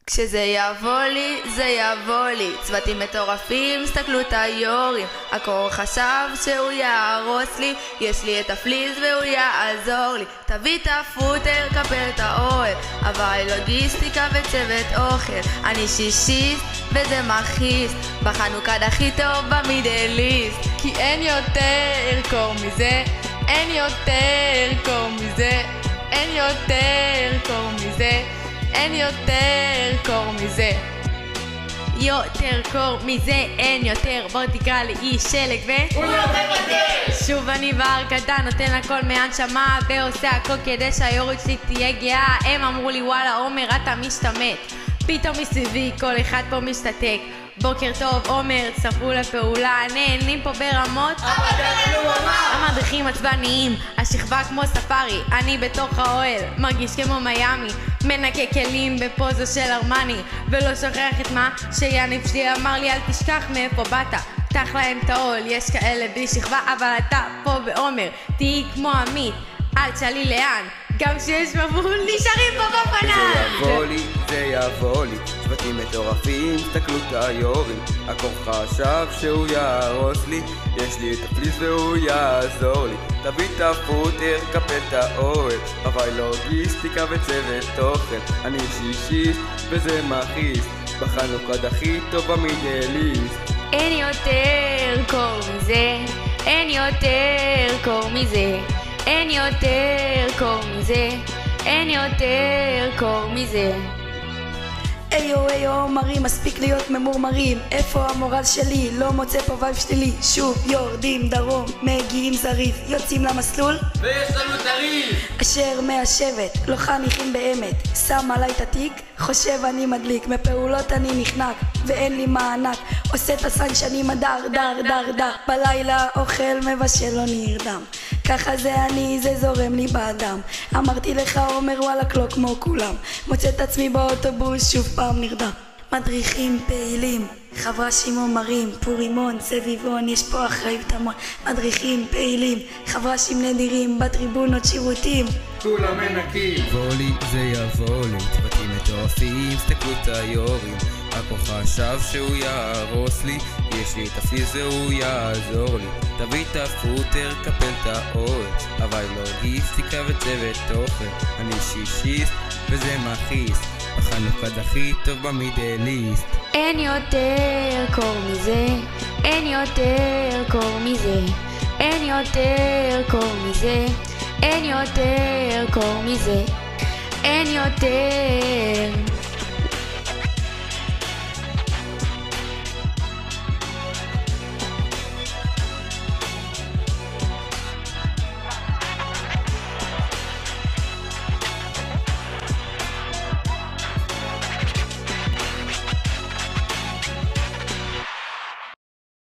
כשזה יבוא לי, זה יבוא לי. צוותים מטורפים, הסתכלו את היורים. הקור חשב שהוא יהרוס לי. יש לי את הפליז והוא יעזור לי. תביא את הפוטר, קפל את האוהל. אבל לוגיסטיקה וצוות אוכל. אני שישיסט וזה מכעיס. בחנוכה הכי טוב במידליסט. כי אין יותר קור מזה, אין יותר קור מזה, אין יותר קור מזה, אין יותר קור מזה. יותר קור מזה אין יותר. בוא תקרא לי איש שלג הוא לא מבטל. שוב אני בהר קטן, נותן הכל מהנשמה ועושה הכל כדי שהיורית שלי תהיה גאה. הם אמרו לי וואלה עומר אתה משתמט. פתאום מסביבי כל אחד פה משתתק. בוקר טוב עומר, צפו לפעולה, נהנים פה ברמות. המדריכים עצבניים, השכבה כמו ספארי, אני בתוך האוהל, מרגיש כמו מיאמי. מנקה כלים בפוזה של ארמני, ולא שוכח את מה שיאניב שלי אמר לי. אל תשכח מאיפה באת, פתח להם את העול. יש כאלה בלי שכבה אבל אתה פה בעומר, תהי כמו עמית, אל תשאלי לאן. גם שיש מבול נשארים פה בפנן. זה יבוא לי, זה יבוא לי. צוותים מטורפים, הסתכלו את היורים. הקור חשב שהוא יהרוס לי. יש לי את הפליס והוא יעזור לי. תביא את הפוטר, קפל את האוהל. אבל לוגיסטיקה וצוות אוכל. אני שישיסט וזה מכעיס. בחנוכה הכי טוב במידליסט. אין יותר קור מזה, אין יותר קור מזה, אין יותר קור מזה, אין יותר קור מזה. איו מרים, מספיק להיות ממורמרים. איפה המורל שלי? לא מוצא פה וייב שלילי. שוב יורדים דרום, מגיעים זריז, יוצאים למסלול ויש לנו תריב אשר מהשבט, לא חניכים באמת. שם עליי את התיק, חושב אני מדליק. מפעולות אני נחנק ואין לי מענק. עושה את הסנג שאני מדר דר דר דר. בלילה אוכל מבשל לא נרדם. ככה זה אני, זה זורם לי באדם. אמרתי לך עומר וואלק לא כמו כולם. מוצא את עצמי באוטובוס שוב פעם נרדם. מדריכים פעילים, חברשים עומרים, פורימון, סביבון, יש פה אחריות המון. מדריכים פעילים, חברשים נדירים, בטריבונות שירותים כולם מנקים. יבוא לי, זה יבוא לי. צוותים מטורפים, הסתכלו את היורים. הקור חשב שהוא יהרוס לי. יש לי את הפליז והוא יעזור לי. תביא את הפוטר, קפל את האוהל. אבל לוגיסטיקה וצוות אוכל. אני שישיסט וזה מכעיס. בחנוכה הכי טוב במידליסט. אין יותר קור מזה, אין יותר קור מזה, אין יותר קור מזה, אין יותר קור מזה, אין יותר